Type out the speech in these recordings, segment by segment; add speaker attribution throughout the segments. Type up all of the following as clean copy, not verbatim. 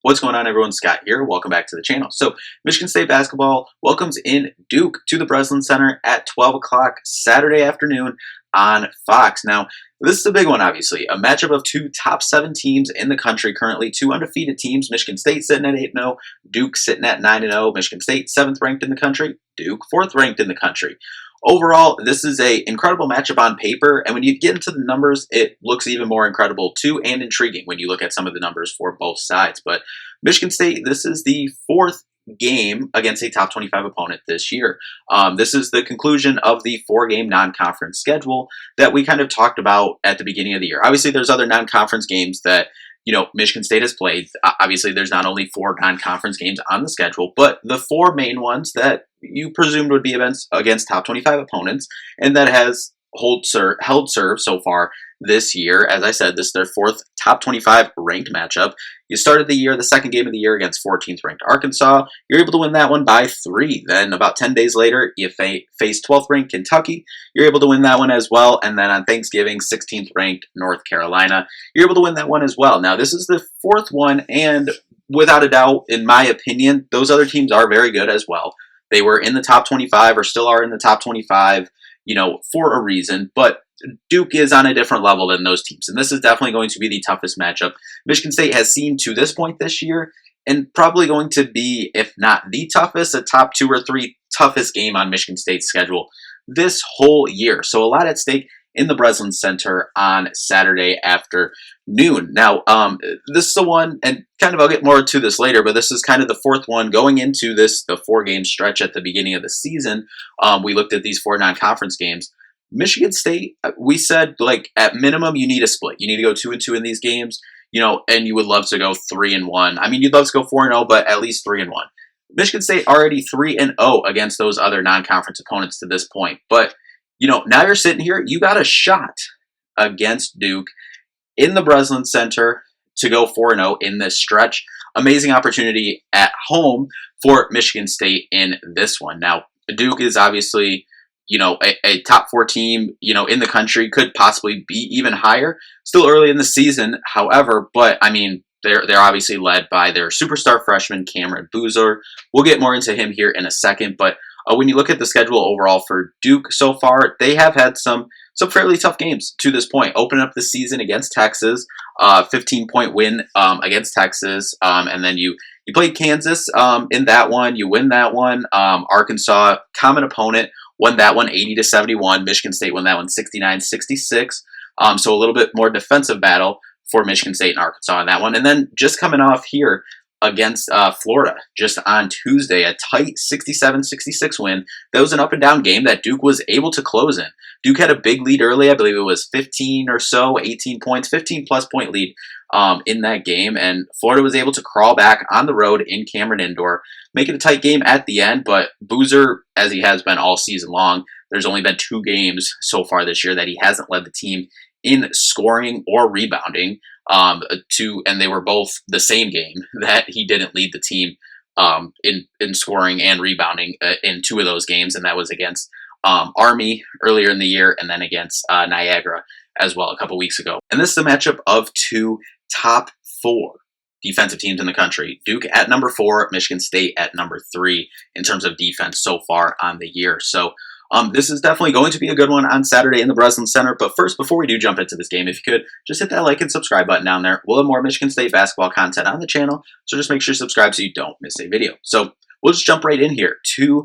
Speaker 1: What's going on, everyone? Scott here. Welcome back to the channel. So, Michigan State basketball welcomes in Duke to the Breslin Center at 12 o'clock Saturday afternoon on Fox. Now, this is a big one, obviously. A matchup of two top 7 teams in the country currently, two undefeated teams. Michigan State sitting at 8-0, Duke sitting at 9-0. Michigan State 7th ranked in the country, Duke 4th ranked in the country. Overall, this is an incredible matchup on paper, and when you get into the numbers, it looks even more incredible too, and intriguing when you look at some of the numbers for both sides. But Michigan State, this is the 4th game against a top 25 opponent this year. This is the conclusion of the 4-game non-conference schedule that we kind of talked about at the beginning of the year. Obviously, there's other non-conference games that Michigan State has played. Obviously, there's not only 4 non-conference games on the schedule, but the 4 main ones that you presumed would be against top 25 opponents, and that has held serve so far this year. As I said, this is their 4th top 25 ranked matchup. You started the year, the 2nd game of the year, against 14th ranked Arkansas. You're able to win that one by 3. Then about 10 days later, you face 12th ranked Kentucky. You're able to win that one as well. And then on Thanksgiving, 16th ranked North Carolina. You're able to win that one as well. Now, this is the 4th one, and without a doubt, in my opinion, those other teams are very good as well. They were in the top 25 or still are in the top 25, for a reason. But Duke is on a different level than those teams, and this is definitely going to be the toughest matchup Michigan State has seen to this point this year, and probably going to be, if not the toughest, a top 2 or 3 toughest game on Michigan State's schedule this whole year. So a lot at stake in the Breslin Center on Saturday afternoon. Now, this is the one, and kind of I'll get more to this later, but this is kind of the 4th one going into the 4-game stretch at the beginning of the season. We looked at these 4 non-conference games. Michigan State, we said, at minimum, you need a split. You need to go 2-2 in these games, and you would love to go 3-1. I mean, you'd love to go 4-0, but at least 3-1. Michigan State already 3-0 against those other non-conference opponents to this point. But, now you're sitting here, you got a shot against Duke in the Breslin Center to go 4-0 in this stretch. Amazing opportunity at home for Michigan State in this one. Now, Duke is obviously a top 4 team, in the country, could possibly be even higher. Still early in the season, however, but I mean, they're obviously led by their superstar freshman, Cameron Boozer. We'll get more into him here in a second, but when you look at the schedule overall for Duke so far, they have had some fairly tough games to this point. Open up the season against Texas, 15-point win against Texas, and then you played Kansas in that one. You win that one. Arkansas, common opponent, won that one 80-71. Michigan State won that one 69-66. So a little bit more defensive battle for Michigan State and Arkansas in that one. And then just coming off here against Florida just on Tuesday, a tight 67-66 win. That was an up and down game that Duke was able to close in. Duke had a big lead early. I believe it was 15 or so, 18 points, 15 plus point lead in that game. And Florida was able to crawl back on the road in Cameron Indoor, make it a tight game at the end. But Boozer, as he has been all season long, there's only been 2 games so far this year that he hasn't led the team in scoring or rebounding, and they were both the same game that he didn't lead the team in scoring and rebounding in 2 of those games, and that was against Army earlier in the year, and then against Niagara as well a couple weeks ago. And this is a matchup of 2 top 4 defensive teams in the country. Duke at number 4, Michigan State at number 3 in terms of defense so far on the year. So this is definitely going to be a good one on Saturday in the Breslin Center. But first, before we do jump into this game, if you could, just hit that like and subscribe button down there. We'll have more Michigan State basketball content on the channel, so just make sure you subscribe so you don't miss a video. So we'll just jump right in here to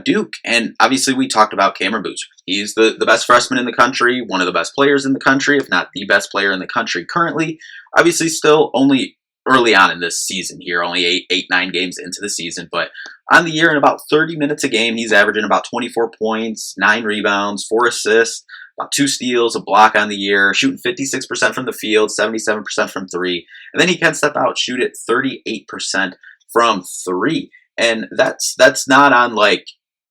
Speaker 1: Duke. And obviously, we talked about Cameron Boozer. He's the best freshman in the country, one of the best players in the country, if not the best player in the country currently. Obviously, still only early on in this season here, only 9 games into the season, but on the year, in about 30 minutes a game, he's averaging about 24 points, 9 rebounds, 4 assists, about 2 steals, a block on the year, shooting 56% from the field, 77% from 3, and then he can step out, shoot it 38% from 3, and that's not on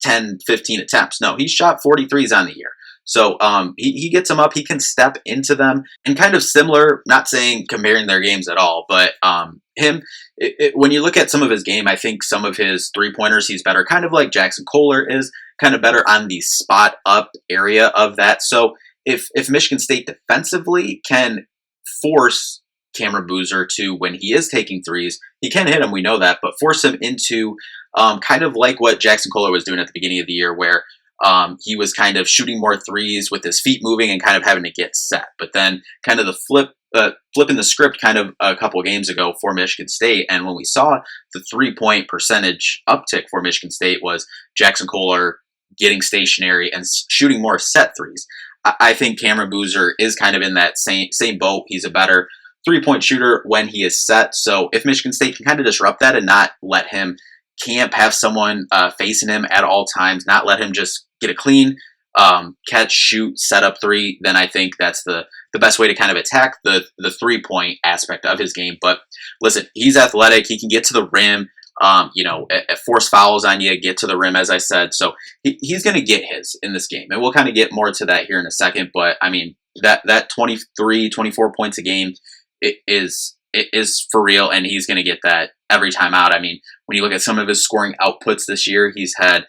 Speaker 1: 10, 15 attempts. No, he shot 43s on the year. So he gets them up, he can step into them, and kind of similar, not saying comparing their games at all, but when you look at some of his game, I think some of his three-pointers, he's better, kind of like Jackson Kohler is, kind of better on the spot-up area of that. So if Michigan State defensively can force Cameron Boozer to, when he is taking threes, he can hit them, we know that, but force him into kind of like what Jackson Kohler was doing at the beginning of the year, where he was kind of shooting more threes with his feet moving and kind of having to get set. But then kind of the flipping the script kind of a couple of games ago for Michigan State, and when we saw the 3-point percentage uptick for Michigan State was Jackson Kohler getting stationary and shooting more set threes. I think Cameron Boozer is kind of in that same boat. He's a better 3-point shooter when he is set. So if Michigan State can kind of disrupt that and not let him camp, have someone facing him at all times, not let him just get a clean catch, shoot, set up three, then I think that's the best way to kind of attack the 3-point aspect of his game. But listen, he's athletic. He can get to the rim, force fouls on you, get to the rim, as I said. So he's going to get his in this game. And we'll kind of get more to that here in a second. But I mean, that 23, 24 points a game, it is for real. And he's going to get that every time out. I mean, when you look at some of his scoring outputs this year, he's had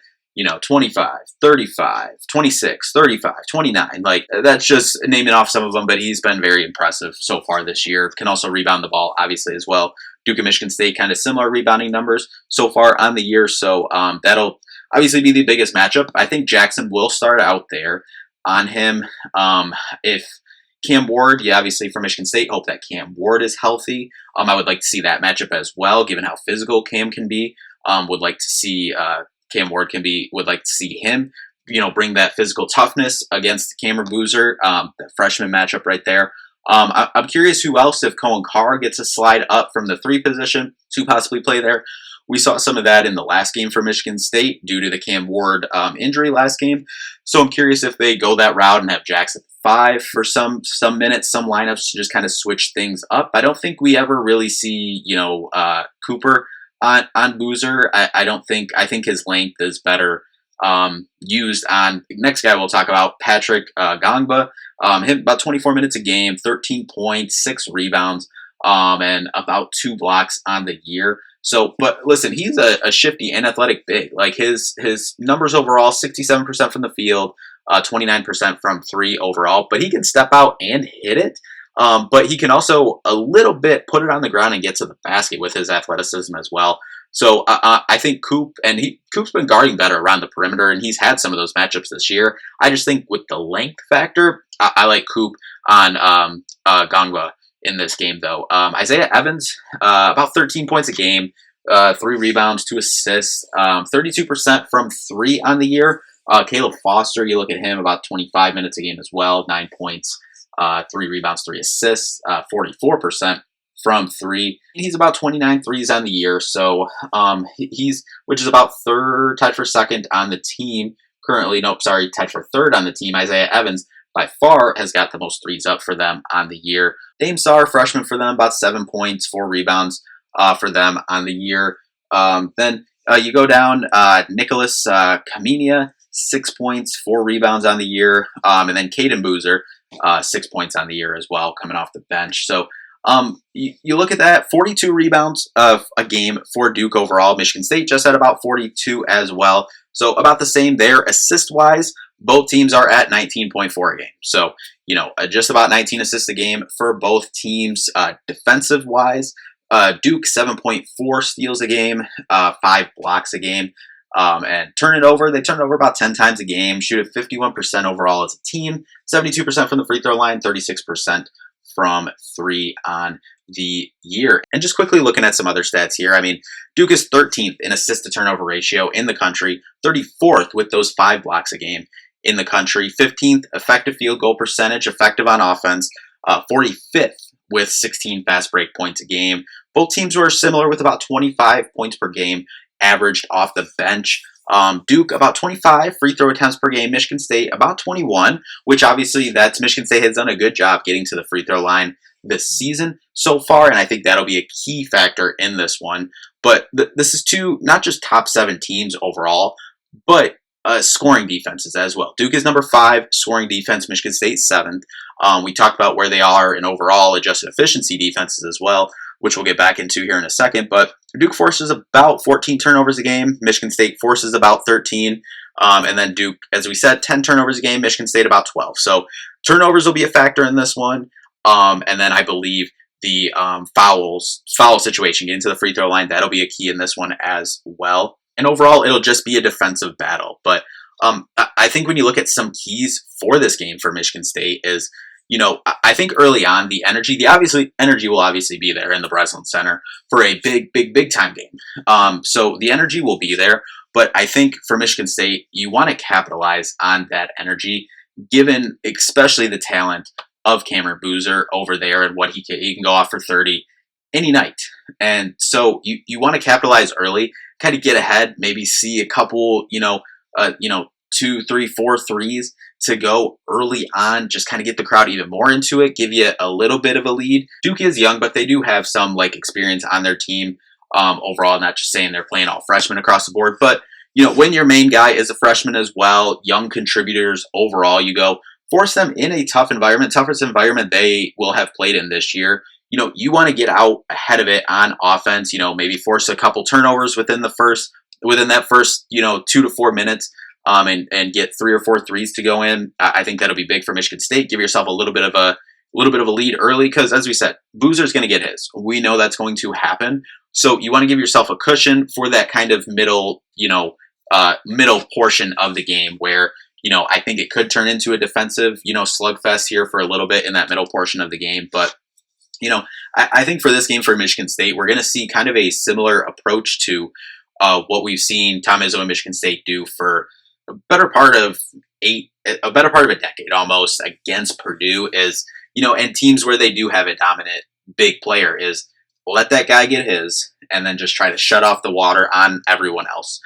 Speaker 1: 25, 35, 26, 35, 29. Like, that's just naming off some of them, but he's been very impressive so far this year. Can also rebound the ball, obviously, as well. Duke and Michigan State, kind of similar rebounding numbers so far on the year. So that'll obviously be the biggest matchup. I think Jackson will start out there on him. If Cam Ward, obviously for Michigan State, hope that Cam Ward is healthy. I would like to see that matchup as well, given how physical Cam can be. Would like to see Cam Ward would like to see him, bring that physical toughness against Cameron Boozer, that freshman matchup right there. I'm curious who else, if Cohen Carr gets a slide up from the 3 position to possibly play there. We saw some of that in the last game for Michigan State due to the Cam Ward injury last game. So I'm curious if they go that route and have Jackson 5 for some minutes, some lineups to just kind of switch things up. I don't think we ever really see, Cooper on Boozer. I think his length is better used on the next guy we'll talk about, Patrick Gongba. Him about 24 minutes a game, 13 points, 6 rebounds, and about 2 blocks on the year. So, but listen, he's a shifty and athletic big. Like his numbers overall, 67% from the field, 29% from 3 overall. But he can step out and hit it. But he can also a little bit put it on the ground and get to the basket with his athleticism as well. So I think Coop's been guarding better around the perimeter, and he's had some of those matchups this year. I just think with the length factor, I like Coop on Gongba in this game, though. Isaiah Evans, about 13 points a game, 3 rebounds, 2 assists, 32% from 3 on the year. Caleb Foster, you look at him, about 25 minutes a game as well, 9 points, 3 rebounds, 3 assists, 44% from 3. He's about 29 threes on the year, so which is about tied for second on the team currently. Tied for third on the team. Isaiah Evans by far has got the most threes up for them on the year. Dame Sarr, freshman for them, about 7 points, 4 rebounds for them on the year. Then you go down, Nicholas Kaminia, 6 points, 4 rebounds on the year, and then Caden Boozer, 6 points on the year as well, coming off the bench. So you look at that, 42 rebounds of a game for Duke overall. Michigan State just at about 42 as well. So about the same there. Assist-wise, both teams are at 19.4 a game. So, just about 19 assists a game for both teams. Defensive-wise, Duke 7.4 steals a game, 5 blocks a game. And they turn it over about 10 times a game, shoot at 51% overall as a team, 72% from the free throw line, 36% from 3 on the year. And just quickly looking at some other stats here, I mean, Duke is 13th in assist to turnover ratio in the country, 34th with those 5 blocks a game in the country, 15th effective field goal percentage, effective on offense, 45th with 16 fast break points a game. Both teams were similar with about 25 points per game averaged off the bench. Duke about 25 free throw attempts per game. Michigan State about 21, which obviously that's Michigan State has done a good job getting to the free throw line this season so far, and I think that'll be a key factor in this one. But this is not just top 7 teams overall, but scoring defenses as well. Duke is number 5 scoring defense. Michigan State 7th. We talked about where they are in overall adjusted efficiency defenses as well, which we'll get back into here in a second. But Duke forces about 14 turnovers a game. Michigan State forces about 13. And then Duke, as we said, 10 turnovers a game. Michigan State about 12. So turnovers will be a factor in this one. And then I believe the foul situation, getting to the free throw line. That'll be a key in this one as well. And overall, it'll just be a defensive battle. But I think when you look at some keys for this game for Michigan State is, I think early on the energy will obviously be there in the Breslin Center for a big time game. So the energy will be there, but I think for Michigan State, you want to capitalize on that energy, given especially the talent of Cameron Boozer over there and what he can go off for 30 any night. And so you want to capitalize early, kind of get ahead, maybe see a couple, 2, 3, 4 threes to go early on, just kind of get the crowd even more into it, give you a little bit of a lead. Duke is young, but they do have some experience on their team overall, not just saying they're playing all freshmen across the board. But, when your main guy is a freshman as well, young contributors overall, you go force them in a tough environment, toughest environment they will have played in this year. You want to get out ahead of it on offense, maybe force a couple turnovers within that first, 2 to 4 minutes. And get 3 or 4 threes to go in. I think that'll be big for Michigan State. Give yourself a little bit of a lead early, because as we said, Boozer's going to get his. We know that's going to happen. So you want to give yourself a cushion for that kind of middle portion of the game where, I think it could turn into a defensive, slugfest here for a little bit in that middle portion of the game. But, I think for this game for Michigan State, we're going to see kind of a similar approach to what we've seen Tom Izzo and Michigan State do for a better part of a decade almost against Purdue is, and teams where they do have a dominant big player is let that guy get his and then just try to shut off the water on everyone else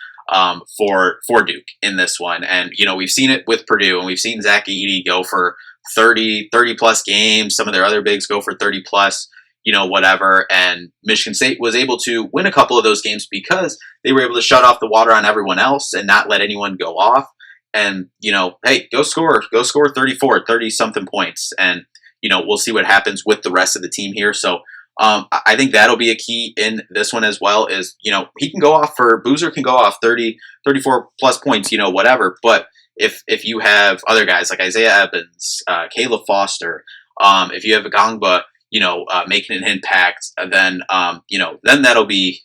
Speaker 1: for Duke in this one. And, we've seen it with Purdue, and we've seen Zach Edey go for 30 plus games. Some of their other bigs go for 30 plus, whatever. And Michigan State was able to win a couple of those games because they were able to shut off the water on everyone else and not let anyone go off. And, hey, go score 34, 30 something points. And, we'll see what happens with the rest of the team here. So I think that'll be a key in this one as well is, Boozer can go off 30, 34 plus points, whatever. But if you have other guys like Isaiah Evans, Caleb Foster, if you have Gongba, making an impact, then that'll be,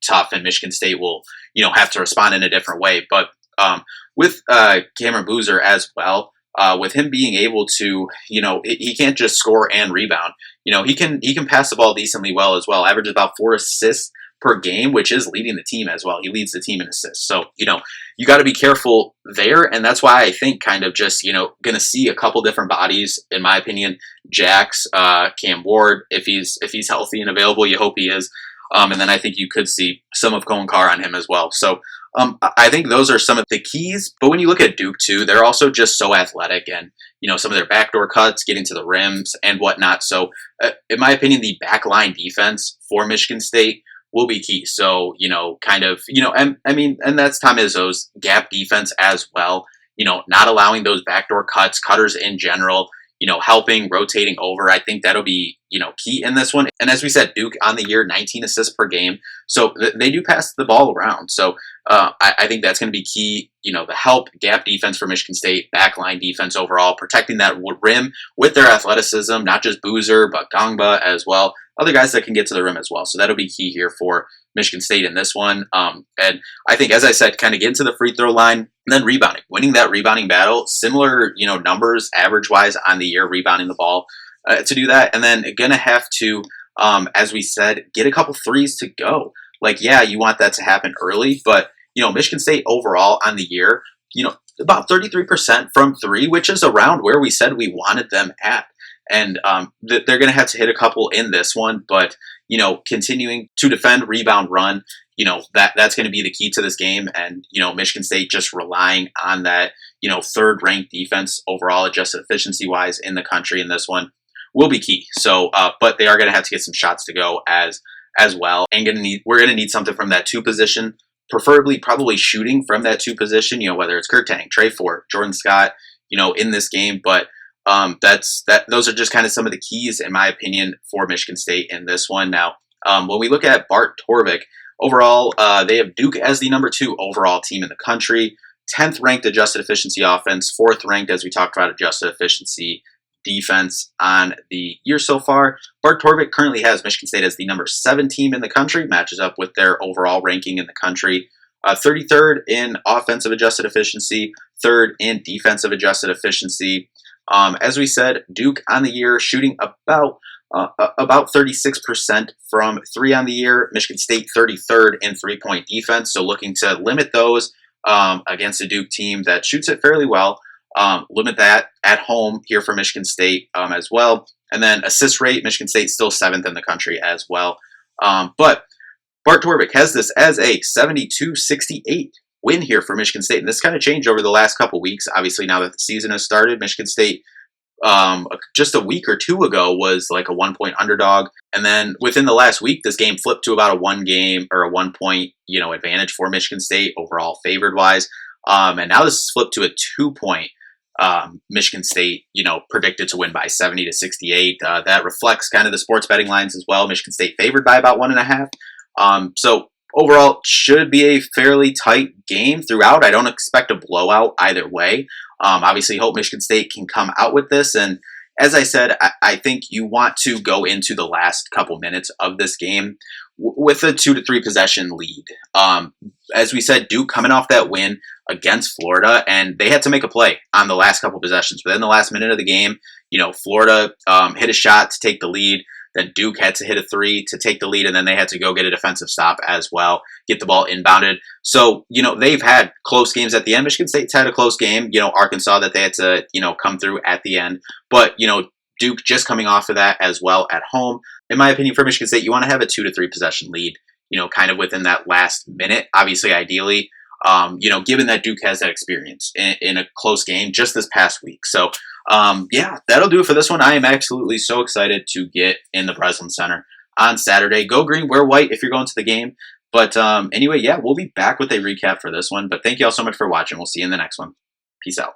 Speaker 1: tough, and Michigan State will, have to respond in a different way. But with Cameron Boozer as well, with him being able to, he can't just score and rebound. He can pass the ball decently well as well. Averages about 4 assists per game, which is leading the team as well. He leads the team in assists. So, you got to be careful there. And that's why I think kind of just, going to see a couple different bodies, in my opinion. Jax, Cam Ward, if he's healthy and available, you hope he is. And then I think you could see some of Cohen Carr on him as well. So I think those are some of the keys. But when you look at Duke too, they're also just so athletic, and some of their backdoor cuts, getting to the rims and whatnot. So in my opinion, the backline defense for Michigan State will be key. So, and that's Tom Izzo's gap defense as well. Not allowing those backdoor cutters in general, helping, rotating over. I think that'll be, key in this one. And as we said, Duke on the year, 19 assists per game. So they do pass the ball around. So I think that's going to be key, the help gap defense for Michigan State, backline defense overall, protecting that rim with their athleticism, not just Boozer, but Gongba as well. Other guys that can get to the rim as well. So that'll be key here for Michigan State in this one. And I think, as I said, kind of get to the free throw line and then rebounding, winning that rebounding battle, similar, numbers average wise on the year, rebounding the ball to do that. And then going to have to, as we said, get a couple threes to go. You want that to happen early, but, Michigan State overall on the year, about 33% from 3, which is around where we said we wanted them at. And they're going to have to hit a couple in this one, but, continuing to defend, rebound, run, that's going to be the key to this game. And, Michigan State just relying on that, third ranked defense overall, adjusted efficiency wise in the country in this one will be key. So, but they are going to have to get some shots to go as well. And we're going to need something from that 2 position, preferably probably shooting from that 2 position, whether it's Kurtang, Trey Fort, Jordan Scott, in this game. But those are just kind of some of the keys, in my opinion, for Michigan State in this one. Now, when we look at Bart Torvik, overall, they have Duke as the number 2 overall team in the country, 10th ranked adjusted efficiency offense, 4th ranked, as we talked about, adjusted efficiency defense on the year so far. Bart Torvik currently has Michigan State as the number 7 team in the country, matches up with their overall ranking in the country. 33rd in offensive adjusted efficiency, 3rd in defensive adjusted efficiency. As we said, Duke on the year shooting about 36% from 3 on the year. Michigan State 33rd in 3-point defense, so looking to limit those against a Duke team that shoots it fairly well. Limit that at home here for Michigan State as well. And then assist rate, Michigan State still 7th in the country as well. But Bart Torvik has this as a 72-68 win here for Michigan State. And this kind of changed over the last couple weeks. Obviously, now that the season has started, Michigan State just a week or two ago was like a 1-point underdog. And then within the last week, this game flipped to about a 1-point, advantage for Michigan State overall favored wise. And now this is flipped to a 2-point Michigan State, predicted to win by 70-68. That reflects kind of the sports betting lines as well. Michigan State favored by about 1.5. So overall, should be a fairly tight game throughout. I don't expect a blowout either way. Obviously, hope Michigan State can come out with this. And as I said, I think you want to go into the last couple minutes of this game with a 2 to 3 possession lead. As we said, Duke coming off that win against Florida, and they had to make a play on the last couple possessions. Within the last minute of the game, Florida hit a shot to take the lead. Then Duke had to hit a 3 to take the lead, and then they had to go get a defensive stop as well, get the ball inbounded. So, they've had close games at the end. Michigan State's had a close game. Arkansas that they had to, come through at the end. But, Duke just coming off of that as well at home. In my opinion, for Michigan State, you want to have a 2 to 3 possession lead, kind of within that last minute. Obviously, ideally, given that Duke has that experience in a close game just this past week. So, that'll do it for this one. I am absolutely so excited to get in the Breslin Center on Saturday. Go green, wear white if you're going to the game. But anyway, we'll be back with a recap for this one. But thank you all so much for watching. We'll see you in the next one. Peace out.